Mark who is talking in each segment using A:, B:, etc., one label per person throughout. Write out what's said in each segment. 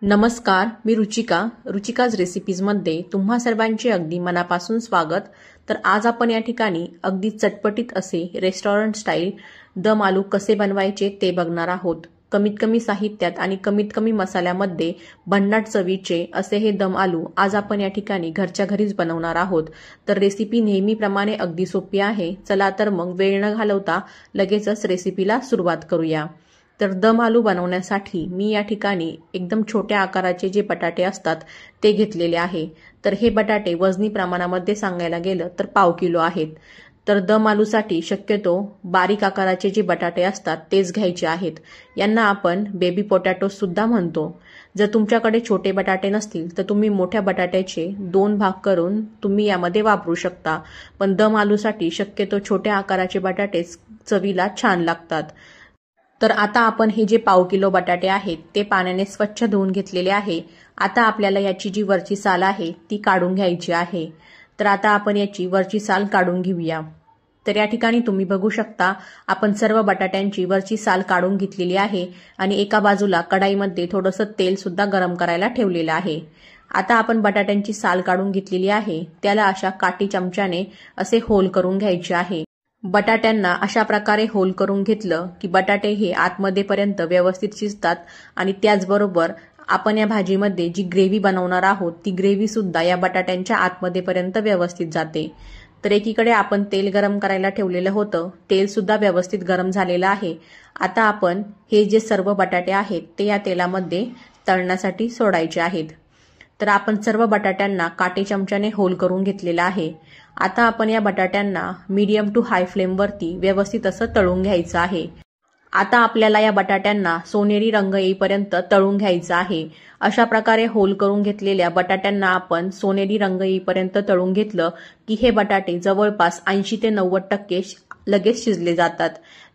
A: नमस्कार, मी रुचिकाज रेसिपीजमध्ये तुम्हा सर्वांचे अगदी मनापासून स्वागत। तर आज आपण या ठिकाणी अगदी चटपटीत असे रेस्टॉरंट स्टाईल दम आलू कसे बनवायचे ते बघणार आहोत। कमीत कमी साहित्यात आणि कमीत कमी मसाल्यामध्ये भन्नाट चवीचे असे हे दम आलू आज आपण या ठिकाणी घरच्या घरीच बनवणार आहोत। तर रेसिपी नेहमीप्रमाणे अगदी सोपी आहे। चला तर मग वेळ न घालवता लगेचच रेसिपीला सुरुवात करूया। तर दम आलू बनवण्यासाठी मी या ठिकाणी एकदम छोट्या आकाराचे जे बटाटे असतात ते घेतलेले आहे। तर हे बटाटे वजनी प्रमाणामध्ये सांगायला गेलं तर पाव किलो आहेत। तर दम आलूसाठी शक्यतो बारीक आकाराचे जे बटाटे असतात तेच घ्यायचे आहेत। यांना आपण बेबी पोटॅटो सुद्धा म्हणतो। जर तुमच्याकडे छोटे बटाटे नसतील तर तुम्ही मोठ्या बटाट्याचे 2 भाग करून तुम्ही यामध्ये वापरू शकता। पण दम आलूसाठी शक्यतो छोट्या आकाराचे बटाटेच चवीला छान लागतात। तर आता आपण हे जे पाव किलो बटाटे आहेत ते पाण्याने स्वच्छ धुवून घेतलेले आहे। आता आपल्याला याची जी वरची साल आहे ती काढून घ्यायची आहे। तर आता आपण याची वरची साल काढून घेऊया। तर या ठिकाणी तुम्ही बघू शकता आपण सर्व बटाट्यांची वरची साल काढून घेतलेली आहे आणि एका बाजूला कढाईमध्ये थोडंसं तेल सुद्धा गरम करायला ठेवलेलं आहे। आता आपण बटाट्यांची साल काढून घेतलेली आहे त्याला अशा काठी चमच्याने असे होल करून घ्यायचे आहे। बटाट्यांना अशा प्रकारे होल करून घेतलं की बटाटे हे आतमध्ये पर्यंत व्यवस्थित शिजतात आणि त्याचबरोबर आपण या भाजीमध्ये जी ग्रेव्ही बनवणार आहोत ती ग्रेव्ही सुद्धा या बटाट्यांच्या आतमध्ये पर्यंत व्यवस्थित जाते। तर एकीकडे आपण तेल गरम करायला ठेवलेलं होतं, तेल सुद्धा व्यवस्थित गरम झालेलं आहे। आता आपण हे जे सर्व बटाटे आहेत ते या तेलामध्ये तळण्यासाठी सोडायचे आहेत। तर आपण सर्व बटाट्यांना काटे चमच्याने होल करून घेतलेला आहे। आता आपण या बटाट्यांना मीडियम टू हाय फ्लेमवरती व्यवस्थित असं तळून घ्यायचं आहे। आता आपल्याला या बटाट्यांना सोनेरी रंग येईपर्यंत तळून घ्यायचा आहे। अशा प्रकारे होल करून घेतलेल्या बटाट्यांना आपण सोनेरी रंग येईपर्यंत तळून घेतलं की हे बटाटे जवळपास 80 ते 90% लगेच शिजले जातात।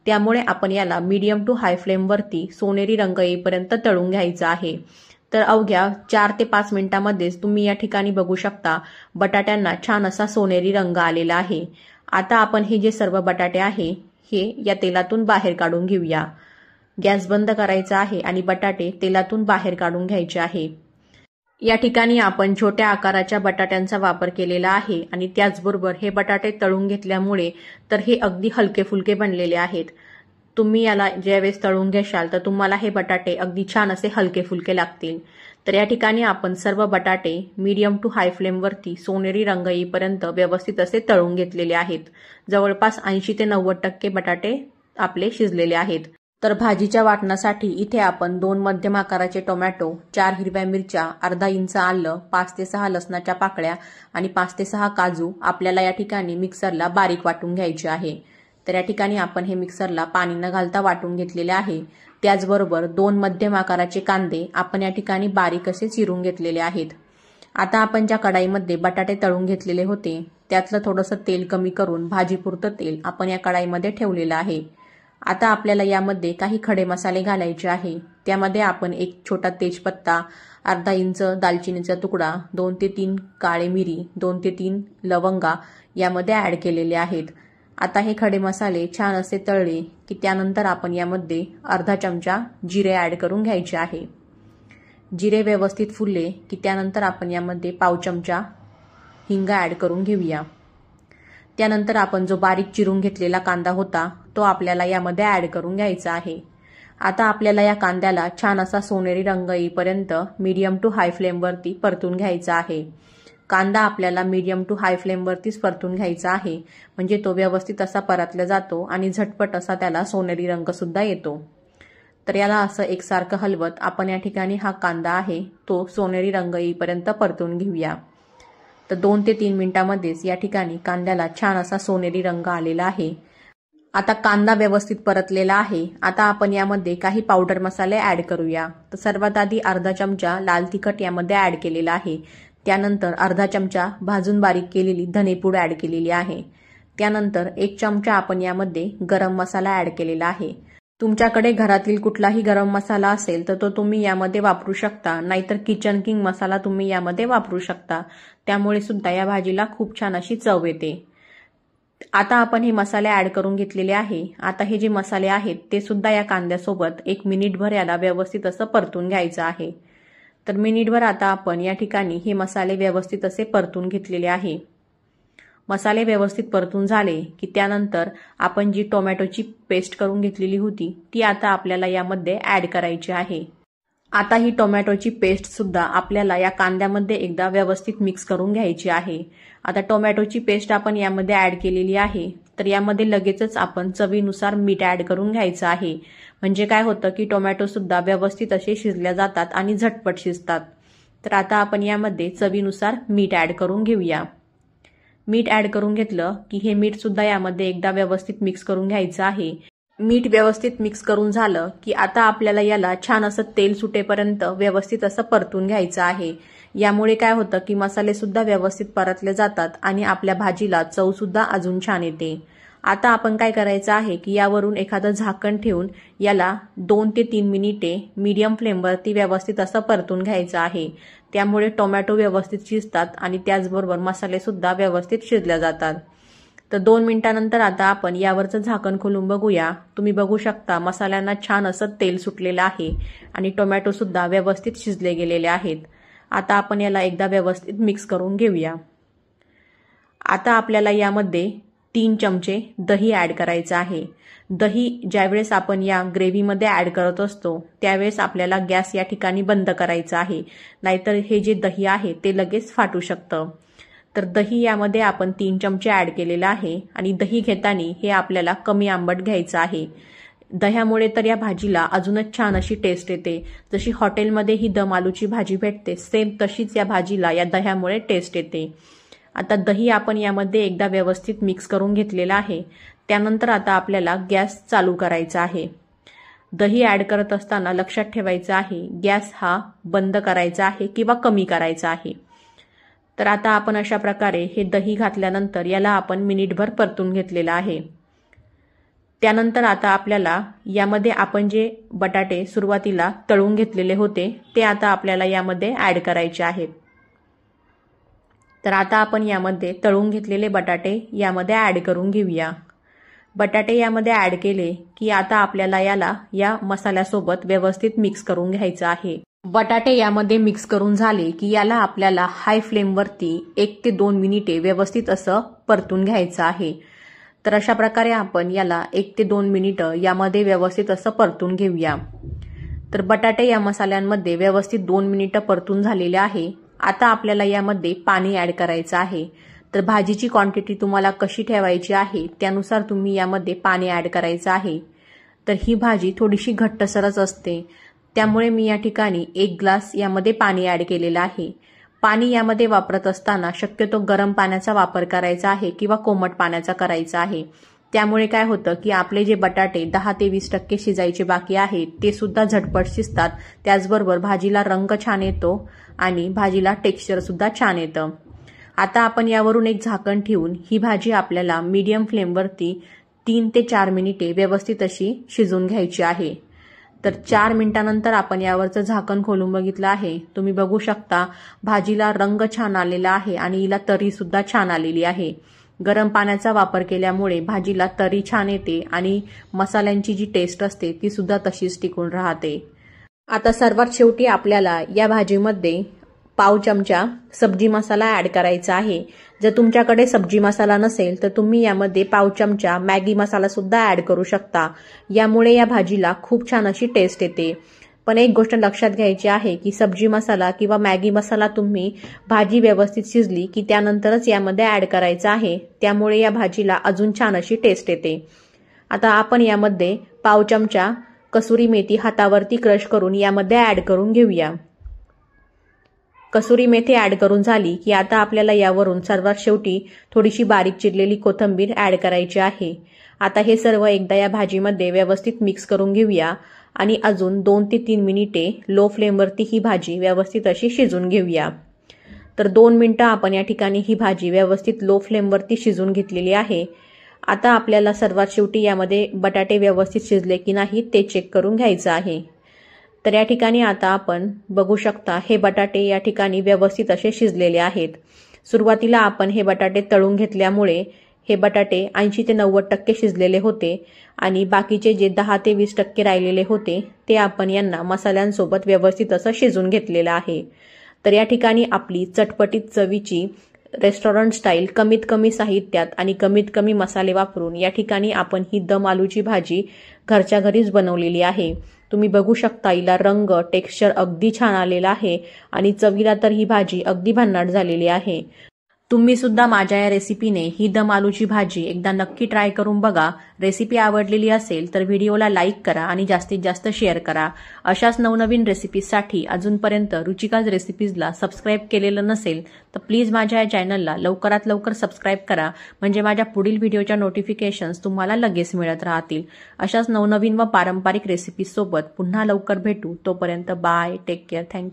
A: त्यामुळे आपण याला मीडियम टू हाय फ्लेमवरती सोनेरी रंग येईपर्यंत तळून घ्यायचं आहे। तर अवघ्या 4 ते 5 मिनिटांमध्येच तुम्ही या ठिकाणी बघू शकता बटाट्यांना छान असा सोनेरी रंग आलेला आहे। आता आपण हे जे सर्व बटाटे आहे हे या तेलातून बाहेर काढून घेऊया। गॅस बंद करायचा आहे आणि बटाटे तेलातून बाहेर काढून घ्यायचे आहे। या ठिकाणी आपण छोट्या आकाराच्या बटाट्यांचा वापर केलेला आहे आणि त्याचबरोबर हे बटाटे तळून घेतल्यामुळे तर हे अगदी हलके फुलके बनलेले आहेत। तुम्ही याला ज्यावेळेस तळून घेशाल तर तुम्हाला हे बटाटे अगदी छान असे हलके फुलके लागतील। तर या ठिकाणी आपण सर्व बटाटे मीडियम टू हाय फ्लेमवरती सोनेरी रंग येईपर्यंत व्यवस्थित असे तळून घेतलेले आहेत। जवळपास 80 ते 90% बटाटे आपले शिजलेले आहेत। तर भाजीच्या वाटणासाठी इथे आपण 2 मध्यम आकाराचे टोमॅटो, 4 हिरव्या मिरच्या, अर्धा इंच आलं, 5 ते 6 लसणाच्या पाकळ्या आणि 5 ते 6 काजू आपल्याला या ठिकाणी मिक्सरला बारीक वाटून घ्यायचे आहे। तर या ठिकाणी आपण हे मिक्सरला पाणी न घालता वाटून घेतलेले आहे। त्याचबरोबर 2 मध्यम आकाराचे कांदे आपण या ठिकाणी बारीक असे चिरून घेतलेले आहेत। आता आपण ज्या कढाईमध्ये बटाटे तळून घेतलेले होते त्यातलं थोडंसं तेल कमी करून भाजीपुरतं तेल आपण या कढाईमध्ये ठेवलेलं आहे। आता आपल्याला यामध्ये काही खडे मसाले घालायचे आहे। त्यामध्ये आपण एक छोटा तेजपत्ता, अर्धा इंच दालचिनीचा तुकडा, 2 ते 3 काळे मिरी, 2 ते 3 लवंगा यामध्ये ऍड केलेले आहेत। आता हे खडे मसाले छान असे तळले की त्यानंतर आपण यामध्ये अर्धा चमचा जिरे ऍड करून घ्यायचे आहे। जिरे व्यवस्थित फुलले की त्यानंतर आपण यामध्ये पाव चमचा हिंग ऍड करून घेऊया। त्यानंतर आपण जो बारीक चिरून घेतलेला कांदा होता तो आपल्याला यामध्ये ऍड करून घ्यायचा आहे। आता आपल्याला या कांद्याला छान असा सोनेरी रंग येईपर्यंत मीडियम टू हाय फ्लेमवरती परतून घ्यायचा आहे। कांदा आपल्याला मीडियम टू हाय फ्लेमवरतीच परतून घ्यायचा आहे म्हणजे तो व्यवस्थित असा परतला जातो आणि झटपट असा त्याला सोनेरी रंग सुद्धा येतो। तर याला असं एकसारखं हलवत आपण या ठिकाणी हा कांदा आहे तो सोनेरी रंग येईपर्यंत परतून घेऊया। तर 2 ते 3 मिनिटांमध्येच या ठिकाणी कांद्याला छान असा सोनेरी रंग आलेला आहे। आता कांदा व्यवस्थित परतलेला आहे। आता आपण यामध्ये काही पावडर मसाले ऍड करूया। तर सर्वात आधी अर्धा चमचा लाल तिखट यामध्ये ऍड केलेला आहे। त्यानंतर अर्धा चमचा भाजून बारीक केलेली धनेपूड ऍड केलेली आहे। त्यानंतर 1 चमचा आपण यामध्ये गरम मसाला ऍड केलेला आहे। तुमच्याकडे घरातील कुठलाही गरम मसाला असेल तर तो तुम्ही यामध्ये वापरू शकता, नाहीतर किचन किंग मसाला तुम्ही यामध्ये वापरू शकता। त्यामुळे सुद्धा या भाजीला खूप छान अशी चव येते। आता आपण हे मसाले ऍड करून घेतलेले आहे। आता हे जे मसाले आहेत ते सुद्धा या कांद्यासोबत 1 मिनिटभर याला व्यवस्थित असं परतून घ्यायचं आहे। तर मिनिटभर आता आपण या ठिकाणी हे मसाले व्यवस्थित असे परतून घेतलेले आहे। मसाले व्यवस्थित परतून झाले की त्यानंतर आपण जी टोमॅटोची पेस्ट करून घेतलेली होती ती आता आपल्याला यामध्ये ॲड करायची आहे। आता ही टोमॅटोची पेस्ट सुद्धा आपल्याला या कांद्यामध्ये एकदा व्यवस्थित मिक्स करून घ्यायची आहे। आता टोमॅटोची पेस्ट आपण यामध्ये ॲड केलेली आहे, तर यामध्ये लगेचच आपण चवीनुसार मीठ ॲड करून घ्यायचं आहे। म्हणजे काय होतं की टोमॅटो सुद्धा व्यवस्थित असे शिजल्या जातात आणि झटपट शिजतात। तर आता आपण यामध्ये चवीनुसार मीठ ॲड करून घेऊया। मीठ ॲड करून घेतलं की हे मीठ सुद्धा यामध्ये एकदा व्यवस्थित मिक्स करून घ्यायचं आहे। मीठ व्यवस्थित मिक्स करून झालं की आता आपल्याला याला छान असं तेल सुटेपर्यंत व्यवस्थित असं परतून घ्यायचं आहे। यामुळे काय होतं की मसाले सुद्धा व्यवस्थित परतले जातात आणि आपल्या भाजीला चव सुद्धा अजून छान येते। आता आपण काय करायचं आहे की यावरून एखादं झाकण ठेवून याला 2 ते 3 मिनिटे मीडियम फ्लेमवरती व्यवस्थित असं परतून घ्यायचं आहे। त्यामुळे टोमॅटो व्यवस्थित शिजतात आणि त्याचबरोबर मसाले सुद्धा व्यवस्थित शिजले जातात। तर 2 मिनिटांनंतर आता आपण यावरचं झाकण खोलून बघूया। तुम्ही बघू शकता मसाल्यांना छान असं तेल सुटलेलं आहे आणि टोमॅटो सुद्धा व्यवस्थित शिजले गेलेले आहेत। आता आपण याला एकदा व्यवस्थित मिक्स करून घेऊया। आता आपल्याला यामध्ये 3 चमचे दही ॲड करायचं आहे। दही ज्यावेळेस आपण या ग्रेव्हीमध्ये ॲड करत असतो त्यावेळेस आपल्याला गॅस या ठिकाणी बंद करायचा आहे, नाहीतर हे जे दही आहे ते लगेच फाटू शकतं। तर दही यामध्ये आपण 3 चमचे ॲड केलेलं आहे आणि दही घेताना हे आपल्याला कमी आंबट घ्यायचं आहे। दह्यामुळे तर या भाजीला अजूनच छान अशी टेस्ट येते। जशी हॉटेलमध्ये ही दम आलूची भाजी भेटते सेम तशीच या भाजीला या दह्यामुळे टेस्ट येते। आता दही आपण यामध्ये एकदा व्यवस्थित मिक्स करून घेतलेलं आहे। त्यानंतर आता आपल्याला गॅस चालू करायचा आहे। दही ॲड करत असताना लक्षात ठेवायचं आहे गॅस हा बंद करायचा आहे किंवा कमी करायचा आहे। तर आता आपण अशा प्रकारे हे दही घातल्यानंतर याला आपण मिनिटभर परतून घेतलेलं आहे। त्यानंतर आता आपल्याला यामध्ये आपण जे बटाटे सुरुवातीला तळून घेतलेले होते ते आता आपल्याला यामध्ये ॲड करायचे आहेत। तर आता आपण यामध्ये तळून घेतलेले बटाटे यामध्ये ॲड करून घेऊया। बटाटे यामध्ये ॲड केले की आता आपल्याला याला या मसाल्यासोबत व्यवस्थित मिक्स करून घ्यायचं आहे। बटाटे यामध्ये मिक्स करून झाले की याला आपल्याला हाय फ्लेमवरती 1 ते 2 मिनिटे व्यवस्थित असं परतून घ्यायचं आहे। तर अशा प्रकारे आपण याला 1 ते 2 मिनिटं यामध्ये व्यवस्थित असं परतून घेऊया। तर बटाटे या मसाल्यांमध्ये व्यवस्थित 2 मिनिटं परतून झालेले आहे। आता आपल्याला यामध्ये पाणी ॲड करायचं आहे। तर भाजीची क्वांटिटी तुम्हाला कशी ठेवायची आहे त्यानुसार तुम्ही यामध्ये पाणी ॲड करायचं आहे। तर ही भाजी थोडीशी घट्टसरच असते, त्यामुळे मी या ठिकाणी 1 ग्लास यामध्ये पाणी ॲड केलेलं आहे। पाणी यामध्ये वापरत असताना शक्यतो गरम पाण्याचा वापर करायचा आहे किंवा कोमट पाण्याचा करायचा आहे। त्यामुळे काय होतं की आपले जे बटाटे 10 ते 20% शिजायचे बाकी आहेत ते सुद्धा झटपट शिजतात। त्याचबरोबर भाजीला रंग छान येतो आणि भाजीला टेक्स्चर सुद्धा छान येतं। आता आपण यावरून एक झाकण ठेवून ही भाजी आपल्याला मीडियम फ्लेमवरती 3 ते 4 मिनिटे व्यवस्थित अशी शिजून घ्यायची आहे। तर 4 मिनिटांनंतर आपण यावरचं झाकण खोलून बघितलं आहे। तुम्ही बघू शकता भाजीला रंग छान आलेला आहे आणि हिला तरी सुद्धा छान आलेली आहे। गरम पाण्याचा वापर केल्यामुळे भाजीला तरी छान येते आणि मसाल्यांची जी टेस्ट असते ती सुद्धा तशीच टिकून राहते। आता सर्वात शेवटी आपल्याला या भाजीमध्ये पाव चमचा सब्जी मसाला ॲड करायचा आहे। जर तुमच्याकडे सब्जी मसाला नसेल तर तुम्ही यामध्ये पाव चमचा मॅगी मसाला सुद्धा ॲड करू शकता। यामुळे या भाजीला खूप छान अशी टेस्ट येते। पण एक गोष्ट लक्षात घ्यायची आहे की सब्जी मसाला किंवा मॅगी मसाला तुम्ही भाजी व्यवस्थित शिजली की त्यानंतरच यामध्ये ॲड करायचा आहे, त्यामुळे या भाजीला अजून छान अशी टेस्ट येते। आता आपण यामध्ये पाव चमचा कसुरी मेथी हातावरती क्रश करून यामध्ये ॲड करून घेऊया। कसुरी मेथी ॲड करून झाली की आता आपल्याला यावरून सर्वात शेवटी थोडीशी बारीक चिरलेली कोथिंबीर ॲड करायची आहे। आता हे सर्व एकदा या भाजीमध्ये व्यवस्थित मिक्स करून घेऊया आणि अजून 2 ते 3 मिनिटे लो फ्लेमवरती ही भाजी व्यवस्थित अशी शिजून घेऊया। तर 2 मिनिटं आपण या ठिकाणी ही भाजी व्यवस्थित लो फ्लेमवरती शिजून घेतलेली आहे। आता आपल्याला सर्वात शेवटी यामध्ये बटाटे व्यवस्थित शिजले की नाही ते चेक करून घ्यायचं आहे। तर या ठिकाणी आता आपण बघू शकता हे बटाटे या ठिकाणी व्यवस्थित असे शिजलेले आहेत। सुरुवातीला आपण हे बटाटे तळून घेतल्यामुळे हे बटाटे 80 ते 90% शिजलेले होते आणि बाकीचे जे 10 ते 20% राहिलेले होते ते आपण यांना मसाल्यांसोबत व्यवस्थित असं शिजून घेतलेलं आहे। तर या ठिकाणी आपली चटपटीत चवीची रेस्टॉरंट स्टाईल कमीत कमी साहित्यात आणि कमीत कमी मसाले वापरून या ठिकाणी आपण ही दम आलूची भाजी घरच्या घरीच बनवलेली आहे। तुम्ही बघू शकता हिला रंग, टेक्स्चर अगदी छान आलेला आहे आणि चवीला तर ही भाजी अगदी भन्नाट झालेली आहे। तुम्ही सुद्धा माझ्या या रेसिपीने ही दम आलूची भाजी एकदा नक्की ट्राय करून बघा। रेसिपी आवडलेली असेल तर व्हिडिओला लाईक करा आणि जास्तीत जास्त शेअर करा। अशाच नवनवीन रेसिपीजसाठी अजूनपर्यंत रुचिकाज रेसिपीजला सबस्क्राईब केलेलं नसेल तर प्लीज माझ्या या चॅनलला लवकरात लवकर सबस्क्राईब करा, म्हणजे माझ्या पुढील व्हिडिओच्या नोटिफिकेशन्स तुम्हाला लगेच मिळत राहतील। अशाच नवनवीन व पारंपरिक रेसिपीज सोबत पुन्हा लवकर भेटू। तोपर्यंत बाय, टेक केअर, थँक्यू।